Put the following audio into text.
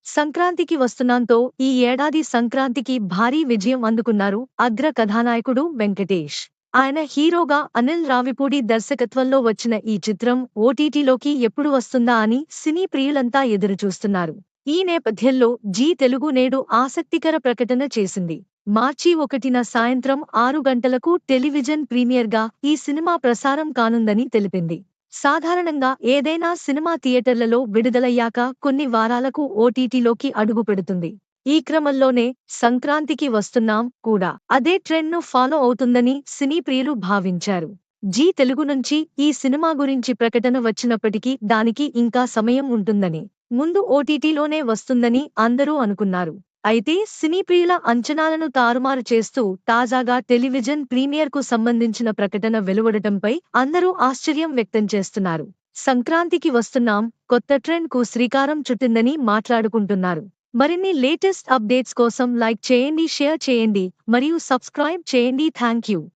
సంక్రాంతికి వస్తున్నాంతో ఈ ఏడాది సంక్రాంతికి భారీ విజయం అందుకున్నారు అగ్ర కథానాయకుడు వెంకటేష్. ఆయన హీరోగా అనిల్ రావిపూడి దర్శకత్వంలో వచ్చిన ఈ చిత్రం ఓటీటీలోకి ఎప్పుడు వస్తుందా అని సినీ ప్రియులంతా ఎదురుచూస్తున్నారు. ఈ నేపథ్యంలో జీ తెలుగు నేడు ఆసక్తికర ప్రకటన చేసింది. మార్చి 1న సాయంత్రం 6 గంటలకు టెలివిజన్ ప్రీమియర్గా ఈ సినిమా ప్రసారం కానుందని తెలిపింది. సాధారణంగా ఏదైనా సినిమా థియేటర్లలో విడుదలయ్యాక కొన్ని వారాలకు ఓటీటీలోకి అడుగుపెడుతుంది. ఈ క్రమంలోనే సంక్రాంతికి వస్తున్నాం కూడా అదే ట్రెండ్ను ఫాలో అవుతుందని సినీ ప్రియులు భావించారు. జీ తెలుగు నుంచి ఈ సినిమా గురించి ప్రకటన వచ్చినప్పటికీ దానికి ఇంకా సమయం ఉంటుందని, ముందు ఓటీటీలోనే వస్తుందని అందరూ అనుకున్నారు. అయితే సినీ ప్రియుల అంచనాలను తారుమారు చేస్తూ తాజాగా టెలివిజన్ ప్రీమియర్కు సంబంధించిన ప్రకటన వెలువడటంపై అందరూ ఆశ్చర్యం వ్యక్తం చేస్తున్నారు. సంక్రాంతికి వస్తున్నాం కొత్త ట్రెండ్కు శ్రీకారం చుట్టిందని మాట్లాడుకుంటున్నారు. మరిన్ని లేటెస్ట్ అప్డేట్స్ కోసం లైక్ చేయండి, షేర్ చేయండి మరియు సబ్స్క్రైబ్ చేయండి. థాంక్యూ.